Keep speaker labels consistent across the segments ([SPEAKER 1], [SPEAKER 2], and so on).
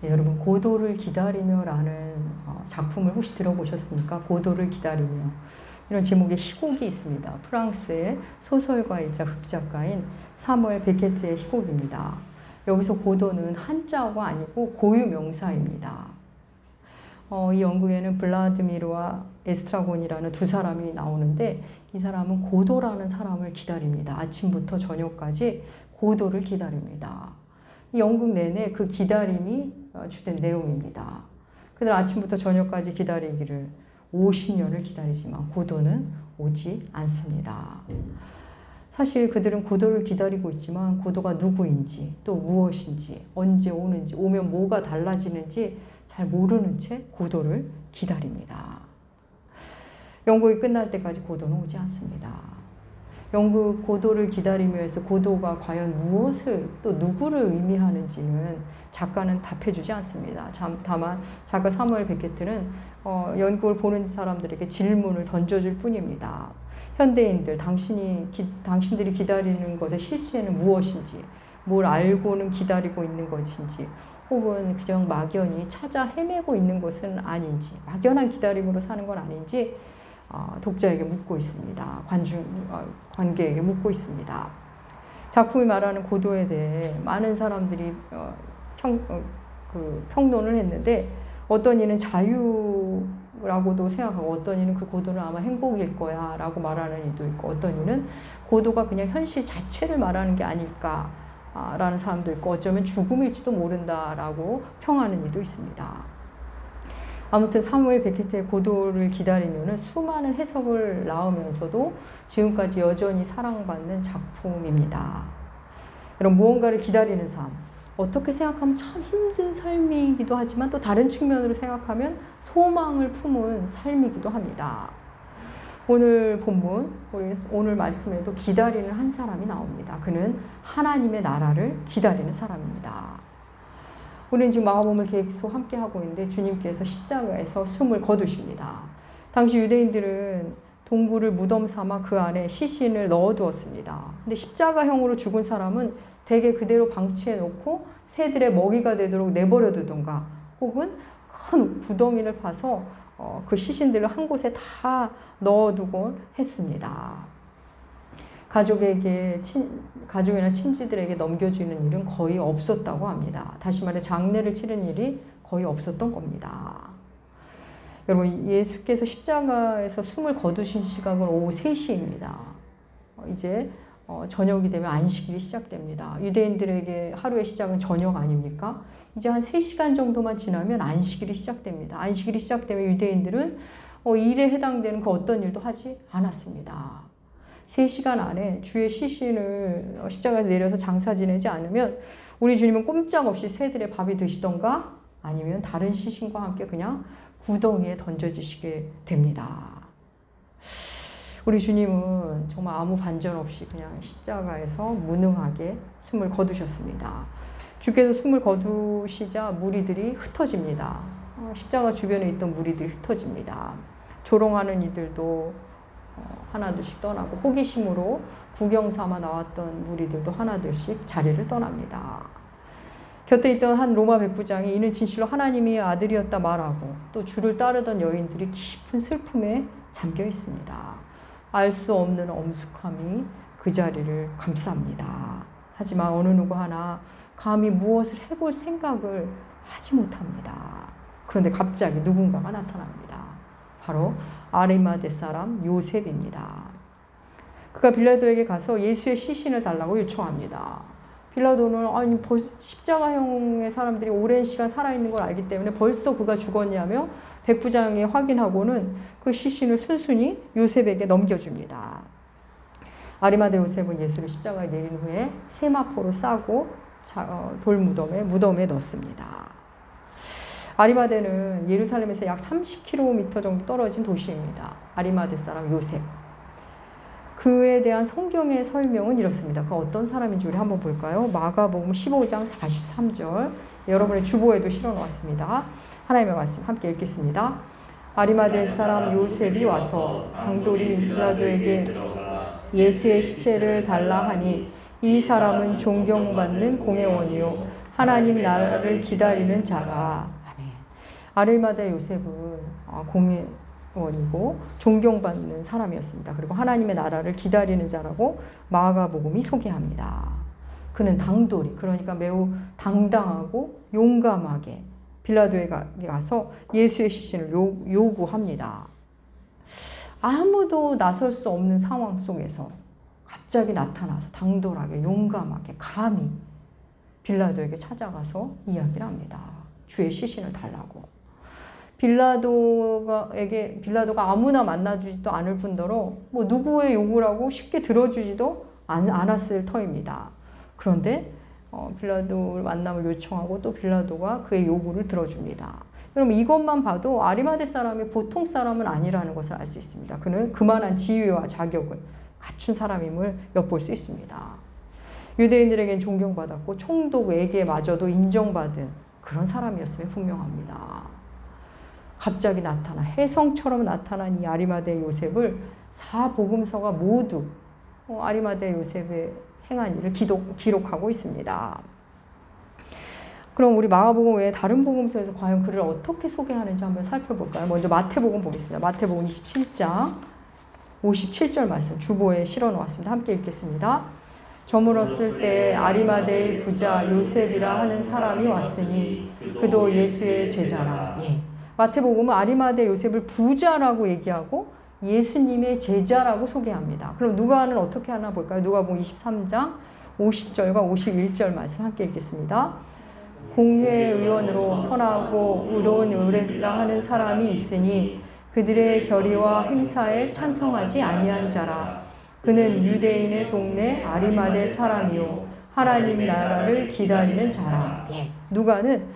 [SPEAKER 1] 네, 여러분 고도를 기다리며라는 작품을 혹시 들어보셨습니까? 고도를 기다리며. 이런 제목의 희곡이 있습니다. 프랑스의 소설가이자 극작가인 사무엘 베케트의 희곡입니다. 여기서 고도는 한자어가 아니고 고유 명사입니다. 이 연극에는 블라드미르와 에스트라곤이라는 두 사람이 나오는데 이 사람은 고도라는 사람을 기다립니다. 아침부터 저녁까지 고도를 기다립니다. 이 연극 내내 그 기다림이 주된 내용입니다. 그들 아침부터 저녁까지 기다리기를 50년을 기다리지만 고도는 오지 않습니다. 사실 그들은 고도를 기다리고 있지만 고도가 누구인지 또 무엇인지 언제 오는지 오면 뭐가 달라지는지 잘 모르는 채 고도를 기다립니다. 연극이 끝날 때까지 고도는 오지 않습니다. 연극 고도를 기다리며 해서 고도가 과연 무엇을 또 누구를 의미하는지는 작가는 답해주지 않습니다. 다만 작가 사무엘 베케트는 연극을 보는 사람들에게 질문을 던져줄 뿐입니다. 현대인들, 당신들이 기다리는 것의 실체는 무엇인지, 뭘 알고는 기다리고 있는 것인지, 혹은 그냥 막연히 찾아 헤매고 있는 것은 아닌지, 막연한 기다림으로 사는 건 아닌지 독자에게 묻고 있습니다. 관객에게 묻고 있습니다. 작품이 말하는 고도에 대해 많은 사람들이 평론을 했는데 어떤 이는 자유라고도 생각하고 어떤 이는 그 고도는 아마 행복일 거야 라고 말하는 이도 있고 어떤 이는 고도가 그냥 현실 자체를 말하는 게 아닐까 라는 사람도 있고 어쩌면 죽음일지도 모른다라고 평하는 이도 있습니다. 아무튼 사무엘 베케트의 고도를 기다리면은 수많은 해석을 낳으면서도 지금까지 여전히 사랑받는 작품입니다. 여러분, 무언가를 기다리는 삶, 어떻게 생각하면 참 힘든 삶이기도 하지만 또 다른 측면으로 생각하면 소망을 품은 삶이기도 합니다. 오늘 본문, 오늘 말씀에도 기다리는 한 사람이 나옵니다. 그는 하나님의 나라를 기다리는 사람입니다. 우리는 지금 마가복음을 계속 함께 하고 있는데 주님께서 십자가에서 숨을 거두십니다. 당시 유대인들은 동굴을 무덤 삼아 그 안에 시신을 넣어두었습니다. 근데 십자가형으로 죽은 사람은 대개 그대로 방치해 놓고 새들의 먹이가 되도록 내버려 두던가 혹은 큰 구덩이를 파서 그시신들을 한 곳에 다 넣어두곤 했습니다. 가족이나 친지들에게 넘겨주는 일은 거의 없었다고 합니다. 다시 말해 장례를 치르는 일이 거의 없었던 겁니다. 여러분, 예수께서 십자가에서 숨을 거두신 시각은 오후 3시입니다. 이제 저녁이 되면 안식일이 시작됩니다. 유대인들에게 하루의 시작은 저녁 아닙니까? 이제 한 3시간 정도만 지나면 안식일이 시작됩니다. 안식일이 시작되면 유대인들은 일에 해당되는 그 어떤 일도 하지 않았습니다. 3시간 안에 주의 시신을 십자가에서 내려서 장사 지내지 않으면 우리 주님은 꼼짝없이 새들의 밥이 되시던가 아니면 다른 시신과 함께 그냥 구덩이에 던져지시게 됩니다. 우리 주님은 정말 아무 반전 없이 그냥 십자가에서 무능하게 숨을 거두셨습니다. 주께서 숨을 거두시자 무리들이 흩어집니다. 십자가 주변에 있던 무리들이 흩어집니다. 조롱하는 이들도 하나둘씩 떠나고 호기심으로 구경 삼아 나왔던 무리들도 하나둘씩 자리를 떠납니다. 곁에 있던 한 로마 백부장이 이는 진실로 하나님의 아들이었다 말하고 또 주를 따르던 여인들이 깊은 슬픔에 잠겨 있습니다. 알 수 없는 엄숙함이 그 자리를 감쌉니다. 하지만 어느 누구 하나 감히 무엇을 해볼 생각을 하지 못합니다. 그런데 갑자기 누군가가 나타납니다. 바로 아리마대 사람 요셉입니다. 그가 빌라도에게 가서 예수의 시신을 달라고 요청합니다. 빌라도는 벌써 십자가형의 사람들이 오랜 시간 살아있는 걸 알기 때문에 벌써 그가 죽었냐며 백부장이 확인하고는 그 시신을 순순히 요셉에게 넘겨줍니다. 아리마대 요셉은 예수를 십자가에 내린 후에 세마포로 싸고 무덤에 넣습니다. 아리마대는 예루살렘에서 약 30km 정도 떨어진 도시입니다. 아리마대 사람 요셉. 그에 대한 성경의 설명은 이렇습니다. 그 어떤 사람인지 우리 한번 볼까요? 마가복음 15장 43절. 여러분의 주보에도 실어놓았습니다. 하나님의 말씀 함께 읽겠습니다. 아리마대 사람 요셉이 와서 당돌이 빌라도에게 예수의 시체를 달라 하니 이 사람은 존경받는 공회원이요 하나님 나라를 기다리는 자라. 아멘. 아리마대 요셉은 공회원이고 존경받는 사람이었습니다. 그리고 하나님의 나라를 기다리는 자라고 마가복음이 소개합니다. 그는 당돌이, 그러니까 매우 당당하고 용감하게 빌라도에 가서 예수의 시신을 요구합니다. 아무도 나설 수 없는 상황 속에서 갑자기 나타나서 당돌하게 용감하게 감히 빌라도에게 찾아가서 이야기를 합니다. 주의 시신을 달라고. 빌라도가 아무나 만나주지도 않을 뿐더러 뭐 누구의 요구라고 쉽게 들어주지도 않았을 터입니다. 그런데 빌라도를 만남을 요청하고 또 빌라도가 그의 요구를 들어줍니다. 여러분 이것만 봐도 아리마대 사람이 보통 사람은 아니라는 것을 알 수 있습니다. 그는 그만한 지위와 자격을 갖춘 사람임을 엿볼 수 있습니다. 유대인들에겐 존경받았고 총독에게마저도 인정받은 그런 사람이었음이 분명합니다. 갑자기 나타나 혜성처럼 나타난 이 아리마대 요셉을 사복음서가 모두 아리마대 요셉의 행한 일을 기록하고 있습니다. 그럼 우리 마가복음 외에 다른 복음서에서 과연 그를 어떻게 소개하는지 한번 살펴볼까요? 먼저 마태복음 보겠습니다. 마태복음 27장 57절 말씀 주보에 실어 놓았습니다. 함께 읽겠습니다. 저물었을 때 아리마대의 부자 요셉이라 하는 사람이 왔으니 그도 예수의 제자라. 예. 마태복음은 아리마대 요셉을 부자라고 얘기하고 예수님의 제자라고 소개합니다. 그럼 누가는 어떻게 하나 볼까요? 누가복음 23장 50절과 51절 말씀 함께 읽겠습니다. 공회의 의원으로 선하고 의로운 의뢰라 하는 사람이 있으니 그들의 결의와 행사에 찬성하지 아니한 자라. 그는 유대인의 동네 아리마대 사람이요 하나님 나라를 기다리는 자라. 예. 누가는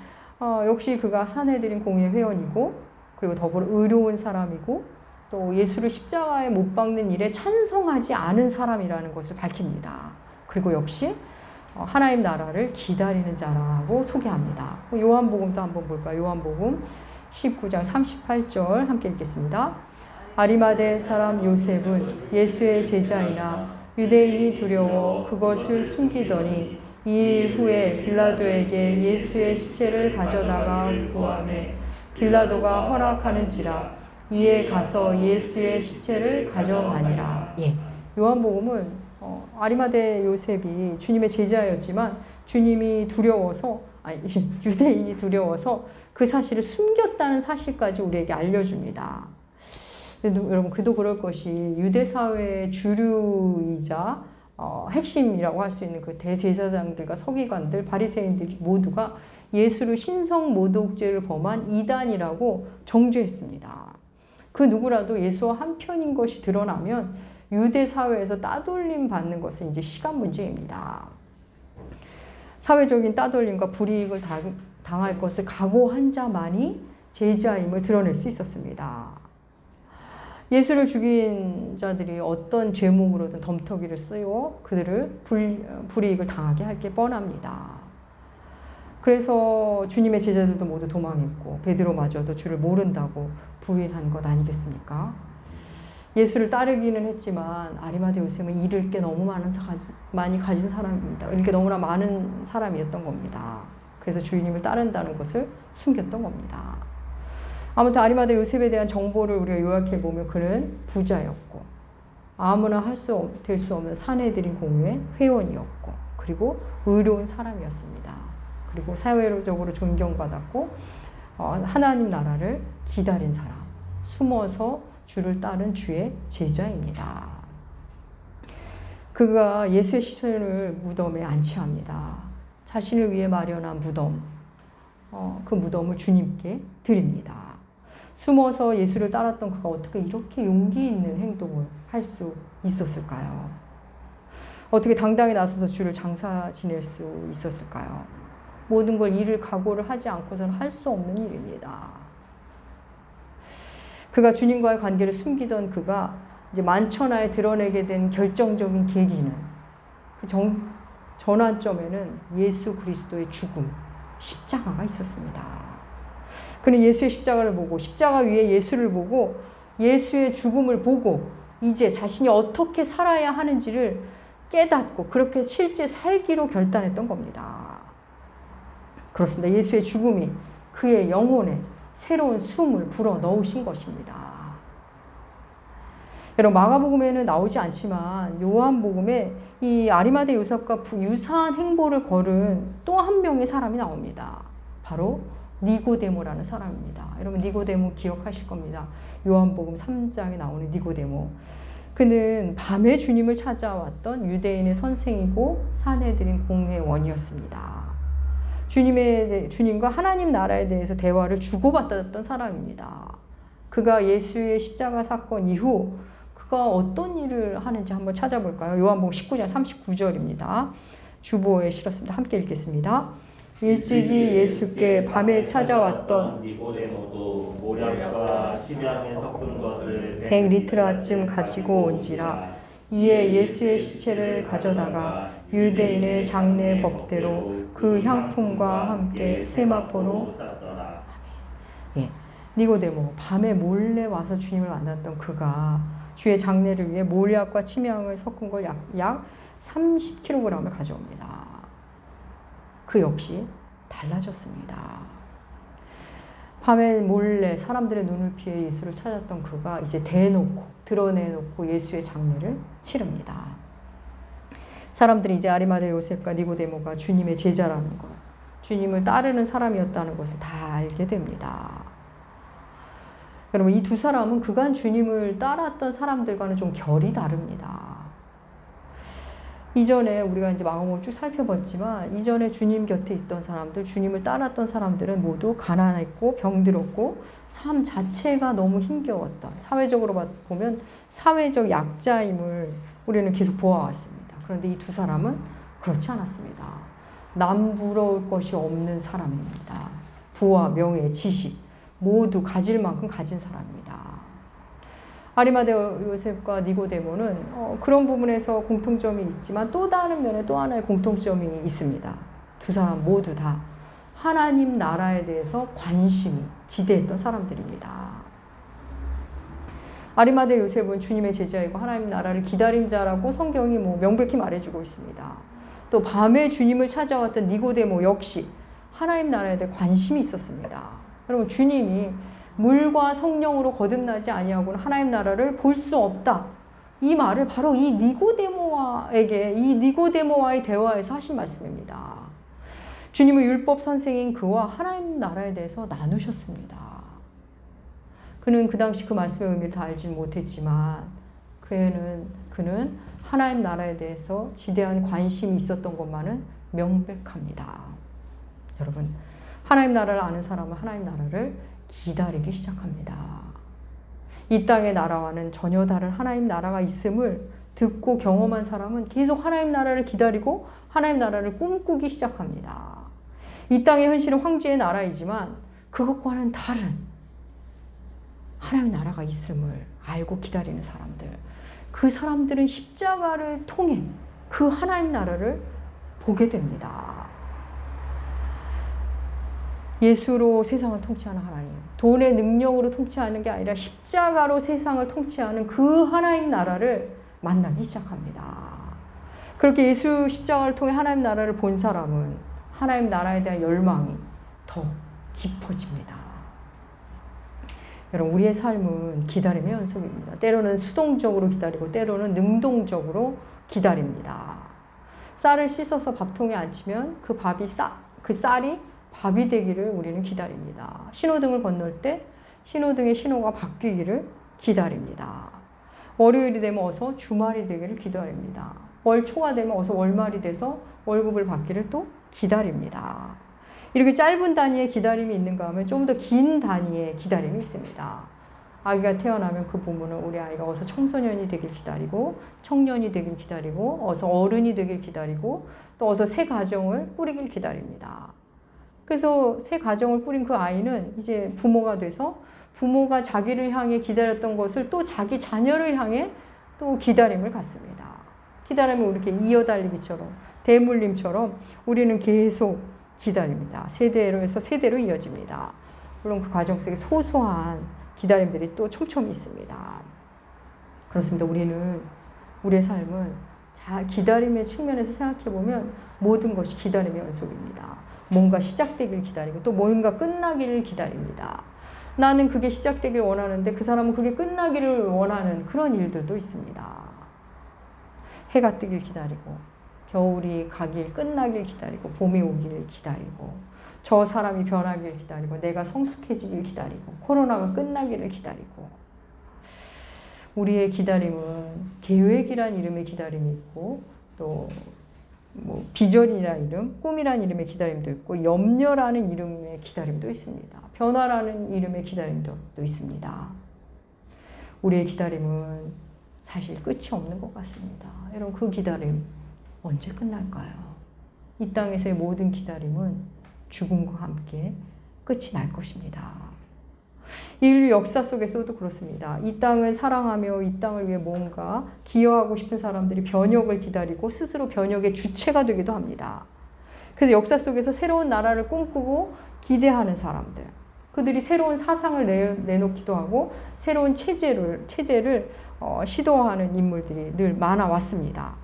[SPEAKER 1] 역시 그가 사내들인 공회 회원이고 그리고 더불어 의로운 사람이고 또 예수를 십자가에 못 박는 일에 찬성하지 않은 사람이라는 것을 밝힙니다. 그리고 역시 하나님 나라를 기다리는 자라고 소개합니다. 요한복음도 한번 볼까요? 요한복음 19장 38절 함께 읽겠습니다. 아리마대 사람 요셉은 예수의 제자이나 유대인이 두려워 그것을 숨기더니 2일 후에 빌라도에게 예수의 시체를 가져다가 구하매 빌라도가 허락하는지라 이에 가서 예수의 시체를 가져가니라. 예. 요한복음은 아리마대 요셉이 주님의 제자였지만 주님이 두려워서 유대인이 두려워서 그 사실을 숨겼다는 사실까지 우리에게 알려줍니다. 여러분 그도 그럴 것이 유대 사회의 주류이자 핵심이라고 할 수 있는 그 대제사장들과 서기관들, 바리새인들 모두가 예수를 신성 모독죄를 범한 이단이라고 정죄했습니다. 그 누구라도 예수와 한편인 것이 드러나면 유대 사회에서 따돌림 받는 것은 이제 시간 문제입니다. 사회적인 따돌림과 불이익을 당할 것을 각오한 자만이 제자임을 드러낼 수 있었습니다. 예수를 죽인 자들이 어떤 죄목으로든 덤터기를 쓰여 그들을 불이익을 당하게 할 게 뻔합니다. 그래서 주님의 제자들도 모두 도망했고 베드로마저도 주를 모른다고 부인한 것 아니겠습니까? 예수를 따르기는 했지만 아리마대 요셉은 잃을 게 너무 많이 가진 사람입니다. 잃을 게 너무나 많은 사람이었던 겁니다. 그래서 주님을 따른다는 것을 숨겼던 겁니다. 아무튼 아리마대 요셉에 대한 정보를 우리가 요약해 보면 그는 부자였고 아무나 될 수 없는 사내들인 공회 회원이었고 그리고 의로운 사람이었습니다. 그리고 사회적으로 존경받았고 하나님 나라를 기다린 사람, 숨어서 주를 따른 주의 제자입니다. 그가 예수의 시신을 무덤에 안치합니다. 자신을 위해 마련한 무덤, 그 무덤을 주님께 드립니다. 숨어서 예수를 따랐던 그가 어떻게 이렇게 용기 있는 행동을 할 수 있었을까요? 어떻게 당당히 나서서 주를 장사 지낼 수 있었을까요? 모든 걸 잃을 각오를 하지 않고서는 할 수 없는 일입니다. 그가 주님과의 관계를 숨기던 그가 이제 만천하에 드러내게 된 결정적인 계기는 그 전환점에는 예수 그리스도의 죽음, 십자가가 있었습니다. 그는 예수의 십자가를 보고 십자가 위에 예수를 보고 예수의 죽음을 보고 이제 자신이 어떻게 살아야 하는지를 깨닫고 그렇게 실제 살기로 결단했던 겁니다. 그렇습니다. 예수의 죽음이 그의 영혼에 새로운 숨을 불어 넣으신 것입니다. 여러분, 마가복음에는 나오지 않지만 요한복음에 이 아리마대 요셉과 유사한 행보를 걸은 또 한 명의 사람이 나옵니다. 바로 니고데모라는 사람입니다. 여러분, 니고데모 기억하실 겁니다. 요한복음 3장에 나오는 니고데모. 그는 밤에 주님을 찾아왔던 유대인의 선생이고 사내들인 공회원이었습니다. 주님과 하나님 나라에 대해서 대화를 주고받았던 사람입니다. 그가 예수의 십자가 사건 이후 그가 어떤 일을 하는지 한번 찾아볼까요? 요한복음 19장 39절입니다. 주보에 실었습니다. 함께 읽겠습니다. 일찍이 예수께 밤에 찾아왔던
[SPEAKER 2] 니고데모도 모략과 심양에 섞은 것을
[SPEAKER 1] 100리트라쯤 가지고 온지라. 이에 예수의 시체를 가져다가 유대인의 장례 법대로 그 향품과 함께 세마포로
[SPEAKER 2] 쌌더라.
[SPEAKER 1] 예, 니고데모 밤에 몰래 와서 주님을 만났던 그가 주의 장례를 위해 모략과 침향을 섞은 걸 약 30kg을 가져옵니다. 그 역시 달라졌습니다. 밤에 몰래 사람들의 눈을 피해 예수를 찾았던 그가 이제 드러내놓고 예수의 장례를 치릅니다. 사람들이 이제 아리마대 요셉과 니고데모가 주님의 제자라는 것, 주님을 따르는 사람이었다는 것을 다 알게 됩니다. 여러분, 이 두 사람은 그간 주님을 따랐던 사람들과는 좀 결이 다릅니다. 이전에 우리가 이제 마가복음을 쭉 살펴봤지만 이전에 주님 곁에 있던 사람들, 주님을 따랐던 사람들은 모두 가난했고 병들었고 삶 자체가 너무 힘겨웠던, 사회적으로 보면 사회적 약자임을 우리는 계속 보아왔습니다. 그런데 이 두 사람은 그렇지 않았습니다. 남부러울 것이 없는 사람입니다. 부와 명예, 지식 모두 가질 만큼 가진 사람입니다. 아리마대 요셉과 니고데모는 그런 부분에서 공통점이 있지만 또 다른 면에 또 하나의 공통점이 있습니다. 두 사람 모두 다 하나님 나라에 대해서 관심이 지대했던 사람들입니다. 아리마대 요셉은 주님의 제자이고 하나님 나라를 기다린 자라고 성경이 명백히 말해주고 있습니다. 또 밤에 주님을 찾아왔던 니고데모 역시 하나님 나라에 대해 관심이 있었습니다. 여러분, 주님이 물과 성령으로 거듭나지 아니하고는 하나님 나라를 볼 수 없다. 이 말을 바로 이 니고데모와의 대화에서 하신 말씀입니다. 주님은 율법 선생인 그와 하나님 나라에 대해서 나누셨습니다. 그는 그 당시 그 말씀의 의미를 다 알지는 못했지만 그는 하나님 나라에 대해서 지대한 관심이 있었던 것만은 명백합니다. 여러분, 하나님 나라를 아는 사람은 하나님 나라를 기다리기 시작합니다. 이 땅의 나라와는 전혀 다른 하나님 나라가 있음을 듣고 경험한 사람은 계속 하나님 나라를 기다리고 하나님 나라를 꿈꾸기 시작합니다. 이 땅의 현실은 황제의 나라이지만 그것과는 다른 하나님 나라가 있음을 알고 기다리는 사람들, 그 사람들은 십자가를 통해 그 하나님 나라를 보게 됩니다. 예수로 세상을 통치하는 하나님, 돈의 능력으로 통치하는 게 아니라 십자가로 세상을 통치하는 그 하나님 나라를 만나기 시작합니다. 그렇게 예수 십자가를 통해 하나님 나라를 본 사람은 하나님 나라에 대한 열망이 더 깊어집니다. 여러분, 우리의 삶은 기다림의 연속입니다. 때로는 수동적으로 기다리고 때로는 능동적으로 기다립니다. 쌀을 씻어서 밥통에 앉히면 그 쌀이 밥이 되기를 우리는 기다립니다. 신호등을 건널 때 신호등의 신호가 바뀌기를 기다립니다. 월요일이 되면 어서 주말이 되기를 기다립니다. 월초가 되면 어서 월말이 돼서 월급을 받기를 또 기다립니다. 이렇게 짧은 단위의 기다림이 있는가 하면 좀 더 긴 단위의 기다림이 있습니다. 아기가 태어나면 그 부모는 우리 아이가 어서 청소년이 되길 기다리고 청년이 되길 기다리고 어서 어른이 되길 기다리고 또 어서 새 가정을 꾸리길 기다립니다. 그래서 새 가정을 꾸린 그 아이는 이제 부모가 돼서 부모가 자기를 향해 기다렸던 것을 또 자기 자녀를 향해 또 기다림을 갖습니다. 기다림은 이렇게 이어달리기처럼 대물림처럼 우리는 계속 기다립니다. 세대로에서 세대로 이어집니다. 물론 그 과정 속에 소소한 기다림들이 또 촘촘히 있습니다. 그렇습니다. 우리의 삶은 기다림의 측면에서 생각해 보면 모든 것이 기다림의 연속입니다. 뭔가 시작되길 기다리고 또 뭔가 끝나기를 기다립니다. 나는 그게 시작되길 원하는데 그 사람은 그게 끝나기를 원하는 그런 일들도 있습니다. 해가 뜨길 기다리고 겨울이 가길 끝나길 기다리고 봄이 오길 기다리고 저 사람이 변하길 기다리고 내가 성숙해지길 기다리고 코로나가 끝나기를 기다리고 우리의 기다림은 계획이란 이름의 기다림이 있고 또 뭐 비전이라는 이름, 꿈이라는 이름의 기다림도 있고 염려라는 이름의 기다림도 있습니다. 변화라는 이름의 기다림도 있습니다. 우리의 기다림은 사실 끝이 없는 것 같습니다. 여러분 그 기다림 언제 끝날까요? 이 땅에서의 모든 기다림은 죽음과 함께 끝이 날 것입니다. 인류 역사 속에서도 그렇습니다. 이 땅을 사랑하며 이 땅을 위해 뭔가 기여하고 싶은 사람들이 변혁을 기다리고 스스로 변혁의 주체가 되기도 합니다. 그래서 역사 속에서 새로운 나라를 꿈꾸고 기대하는 사람들, 그들이 새로운 사상을 내놓기도 하고 새로운 체제를 시도하는 인물들이 늘 많아왔습니다.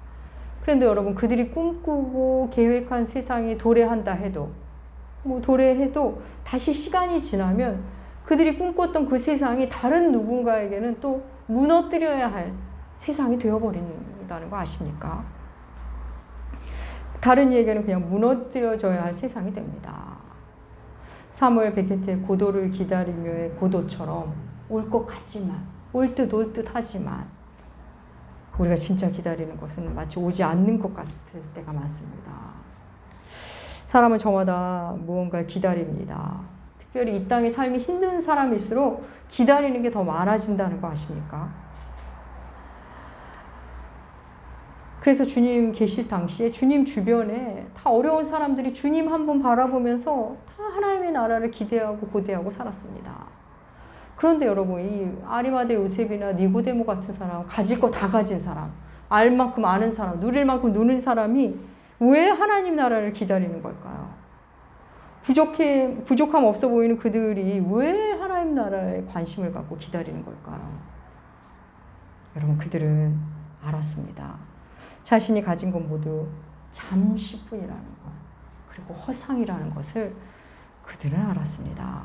[SPEAKER 1] 그런데 여러분 그들이 꿈꾸고 계획한 세상이 도래한다 해도 도래해도 다시 시간이 지나면 그들이 꿈꿨던 그 세상이 다른 누군가에게는 또 무너뜨려야 할 세상이 되어버린다는 거 아십니까? 다른 이에게는 그냥 무너뜨려져야 할 세상이 됩니다. 사무엘 베케트의 고도를 기다리며의 고도처럼 올 것 같지만 올 듯 하지만 우리가 진짜 기다리는 것은 마치 오지 않는 것 같을 때가 많습니다. 사람은 저마다 무언가를 기다립니다. 특별히 이 땅의 삶이 힘든 사람일수록 기다리는 게 더 많아진다는 거 아십니까? 그래서 주님 계실 당시에 주님 주변에 다 어려운 사람들이 주님 한 분 바라보면서 다 하나님의 나라를 기대하고 고대하고 살았습니다. 그런데 여러분 이 아리마대 요셉이나 니고데모 같은 사람, 가질 거 다 가진 사람, 알 만큼 아는 사람, 누릴 만큼 누는 사람이 왜 하나님 나라를 기다리는 걸까요? 부족함 없어 보이는 그들이 왜 하나님 나라에 관심을 갖고 기다리는 걸까요? 여러분 그들은 알았습니다. 자신이 가진 건 모두 잠시뿐이라는 것, 그리고 허상이라는 것을 그들은 알았습니다.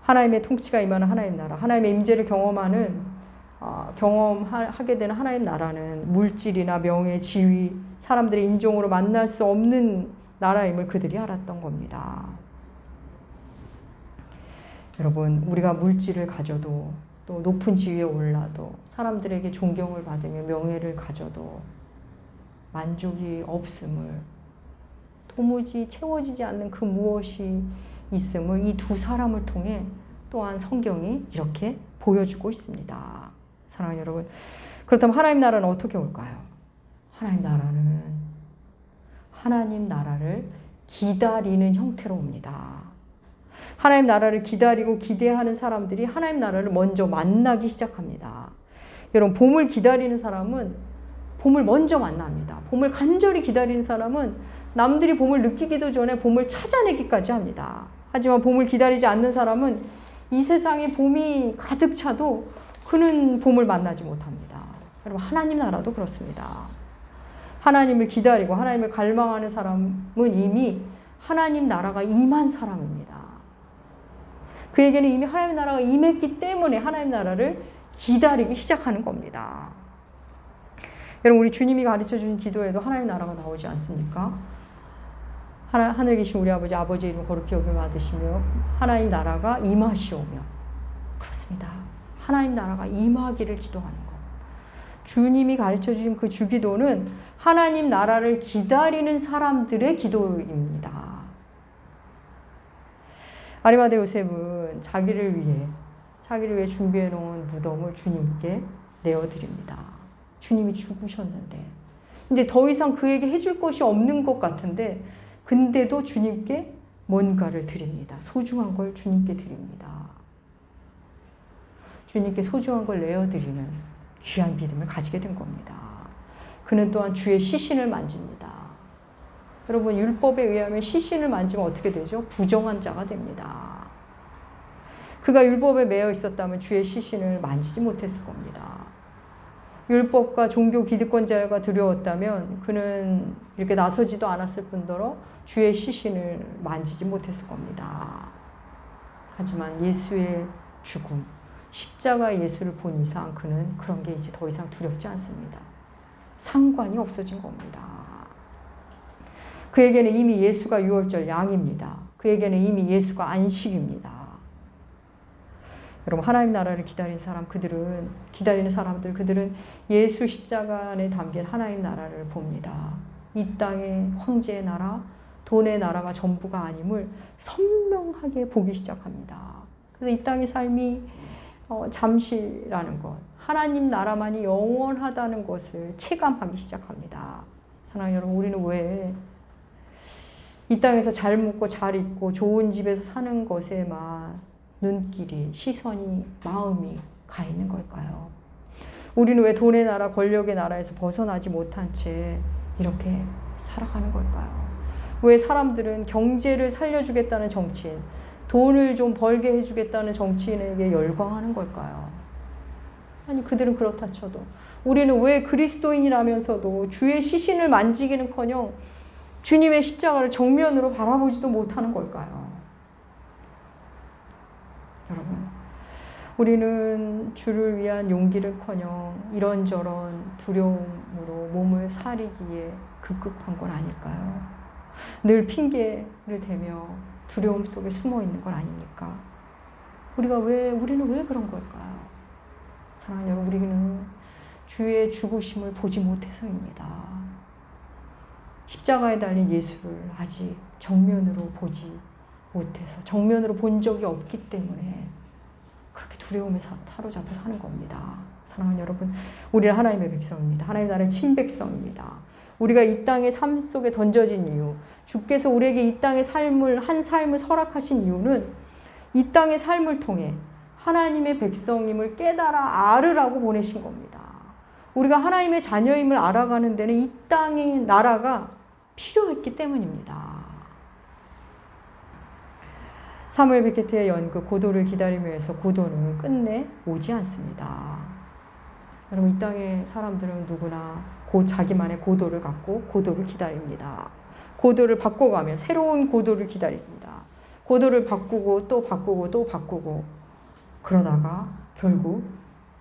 [SPEAKER 1] 하나님의 통치가 임하는 하나님 나라, 하나님의 임재를 경험하게 되는 하나님 나라는 물질이나 명예, 지위, 사람들의 인종으로 만날 수 없는 나라임을 그들이 알았던 겁니다. 여러분 우리가 물질을 가져도 또 높은 지위에 올라도 사람들에게 존경을 받으며 명예를 가져도 만족이 없음을, 도무지 채워지지 않는 그 무엇이 있음을 이 두 사람을 통해 또한 성경이 이렇게 보여주고 있습니다. 사랑하는 여러분, 그렇다면 하나님 나라는 어떻게 올까요? 하나님 나라는 하나님 나라를 기다리는 형태로 옵니다. 하나님 나라를 기다리고 기대하는 사람들이 하나님 나라를 먼저 만나기 시작합니다. 여러분 봄을 기다리는 사람은 봄을 먼저 만납니다. 봄을 간절히 기다리는 사람은 남들이 봄을 느끼기도 전에 봄을 찾아내기까지 합니다. 하지만 봄을 기다리지 않는 사람은 이 세상에 봄이 가득 차도 그는 봄을 만나지 못합니다. 여러분 하나님 나라도 그렇습니다. 하나님을 기다리고 하나님을 갈망하는 사람은 이미 하나님 나라가 임한 사람입니다. 그에게는 이미 하나님 나라가 임했기 때문에 하나님 나라를 기다리기 시작하는 겁니다. 여러분 우리 주님이 가르쳐 주신 기도에도 하나님 나라가 나오지 않습니까? 하늘에 계신 우리 아버지 이름 거룩히 여김 받으시며 하나님 나라가 임하시오며. 그렇습니다. 하나님 나라가 임하기를 기도하는 것. 주님이 가르쳐 주신 그 주기도는 하나님 나라를 기다리는 사람들의 기도입니다. 아리마대 요셉은 자기를 위해 준비해 놓은 무덤을 주님께 내어드립니다. 주님이 죽으셨는데, 근데 더 이상 그에게 해줄 것이 없는 것 같은데, 근데도 주님께 뭔가를 드립니다. 소중한 걸 주님께 드립니다. 주님께 소중한 걸 내어드리는 귀한 믿음을 가지게 된 겁니다. 그는 또한 주의 시신을 만집니다. 여러분 율법에 의하면 시신을 만지면 어떻게 되죠? 부정한 자가 됩니다. 그가 율법에 매여 있었다면 주의 시신을 만지지 못했을 겁니다. 율법과 종교 기득권자가 두려웠다면 그는 이렇게 나서지도 않았을 뿐더러 주의 시신을 만지지 못했을 겁니다. 하지만 예수의 죽음, 십자가 예수를 본 이상 그는 그런 게 이제 더 이상 두렵지 않습니다. 상관이 없어진 겁니다. 그에게는 이미 예수가 유월절 양입니다. 그에게는 이미 예수가 안식입니다. 여러분, 하나님 나라를 기다리는 사람들, 그들은 예수 십자가 안에 담긴 하나님 나라를 봅니다. 이 땅의 황제의 나라, 돈의 나라가 전부가 아님을 선명하게 보기 시작합니다. 그래서 이 땅의 삶이 잠시라는 것, 하나님 나라만이 영원하다는 것을 체감하기 시작합니다. 사랑하는 여러분, 우리는 왜 이 땅에서 잘 먹고 잘 입고 좋은 집에서 사는 것에만 눈길이, 시선이, 마음이 가 있는 걸까요? 우리는 왜 돈의 나라, 권력의 나라에서 벗어나지 못한 채 이렇게 살아가는 걸까요? 왜 사람들은 경제를 살려주겠다는 정치인, 돈을 좀 벌게 해주겠다는 정치인에게 열광하는 걸까요? 아니, 그들은 그렇다 쳐도 우리는 왜 그리스도인이라면서도 주의 시신을 만지기는커녕 주님의 십자가를 정면으로 바라보지도 못하는 걸까요? 여러분, 우리는 주를 위한 용기를커녕 이런저런 두려움으로 몸을 사리기에 급급한 건 아닐까요? 늘 핑계를 대며 두려움 속에 숨어 있는 건 아닙니까? 우리는 왜 그런 걸까요? 사랑하는 여러분, 우리는 주의 죽으심을 보지 못해서입니다. 십자가에 달린 예수를 아직 정면으로 보지 못해서, 정면으로 본 적이 없기 때문에 그렇게 두려움에 사로잡혀 사는 겁니다. 사랑하는 여러분, 우리는 하나님의 백성입니다. 하나님 나라의 친백성입니다. 우리가 이 땅의 삶 속에 던져진 이유, 주께서 우리에게 이 땅의 한 삶을 허락하신 이유는 이 땅의 삶을 통해 하나님의 백성임을 깨달아 알으라고 보내신 겁니다. 우리가 하나님의 자녀임을 알아가는 데는 이 땅의 나라가 필요했기 때문입니다. 사무엘 베케트의 연극 고도를 기다리며 해서 고도는 끝내 오지 않습니다. 여러분, 이 땅의 사람들은 누구나 자기만의 고도를 갖고 고도를 기다립니다. 고도를 바꿔가며 새로운 고도를 기다립니다. 고도를 바꾸고 또 바꾸고 또 바꾸고 그러다가 결국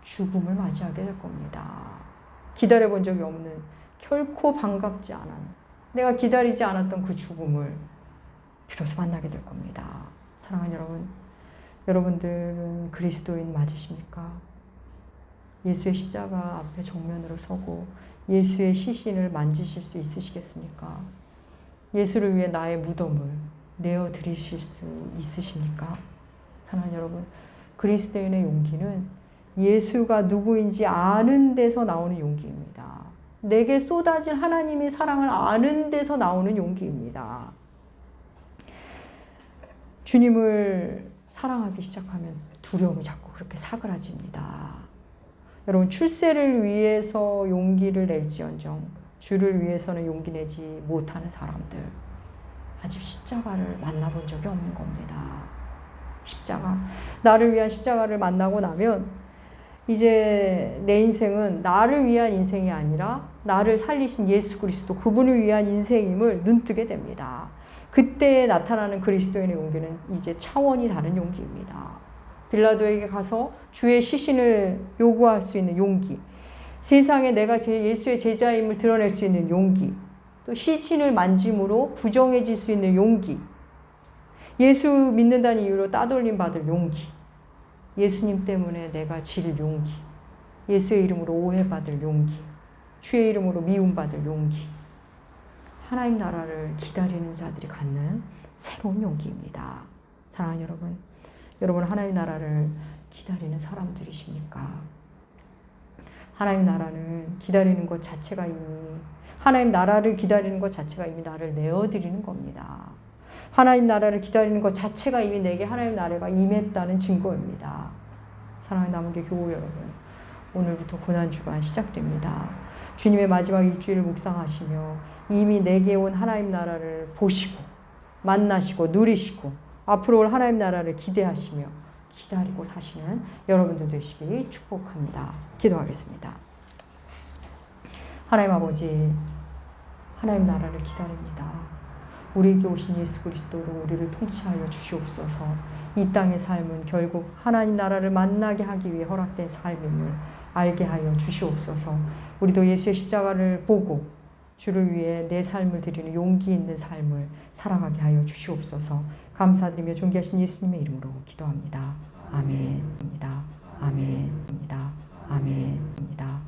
[SPEAKER 1] 죽음을 맞이하게 될 겁니다. 기다려본 적이 없는, 결코 반갑지 않은, 내가 기다리지 않았던 그 죽음을 비로소 만나게 될 겁니다. 사랑하는 여러분, 여러분들은 그리스도인 맞으십니까? 예수의 십자가 앞에 정면으로 서고 예수의 시신을 만지실 수 있으시겠습니까? 예수를 위해 나의 무덤을 내어드리실 수 있으십니까? 사랑하는 여러분, 그리스도인의 용기는 예수가 누구인지 아는 데서 나오는 용기입니다. 내게 쏟아진 하나님의 사랑을 아는 데서 나오는 용기입니다. 주님을 사랑하기 시작하면 두려움이 자꾸 그렇게 사그라집니다. 여러분, 출세를 위해서 용기를 낼지언정 주를 위해서는 용기 내지 못하는 사람들, 아직 십자가를 만나본 적이 없는 겁니다. 나를 위한 십자가를 만나고 나면 이제 내 인생은 나를 위한 인생이 아니라 나를 살리신 예수 그리스도, 그분을 위한 인생임을 눈뜨게 됩니다. 그때 나타나는 그리스도인의 용기는 이제 차원이 다른 용기입니다. 빌라도에게 가서 주의 시신을 요구할 수 있는 용기, 세상에 내가 예수의 제자임을 드러낼 수 있는 용기, 또 시신을 만짐으로 부정해질 수 있는 용기, 예수 믿는다는 이유로 따돌림 받을 용기, 예수님 때문에 내가 질 용기, 예수의 이름으로 오해받을 용기, 주의 이름으로 미움받을 용기, 하나님 나라를 기다리는 자들이 갖는 새로운 용기입니다. 사랑하는 여러분, 여러분 하나님 나라를 기다리는 사람들이십니까? 하나님 나라는 기다리는 것 자체가 이미, 하나님 나라를 기다리는 것 자체가 이미 나를 내어드리는 겁니다. 하나님 나라를 기다리는 것 자체가 이미 내게 하나님 나라가 임했다는 증거입니다. 사랑하는 남은교 교우 여러분, 오늘부터 고난주간 시작됩니다. 주님의 마지막 일주일을 묵상하시며 이미 내게 온 하나님 나라를 보시고 만나시고 누리시고 앞으로 올 하나님 나라를 기대하시며 기다리고 사시는 여러분들 되시길 축복합니다. 기도하겠습니다. 하나님 아버지, 하나님 나라를 기다립니다. 우리에게 오신 예수 그리스도로 우리를 통치하여 주시옵소서. 이 땅의 삶은 결국 하나님 나라를 만나게 하기 위해 허락된 삶임을 알게 하여 주시옵소서. 우리도 예수의 십자가를 보고 주를 위해 내 삶을 드리는 용기 있는 삶을 살아가게 하여 주시옵소서. 감사드리며 존귀하신 예수님의 이름으로 기도합니다. 아멘입니다. 아멘입니다. 아멘입니다.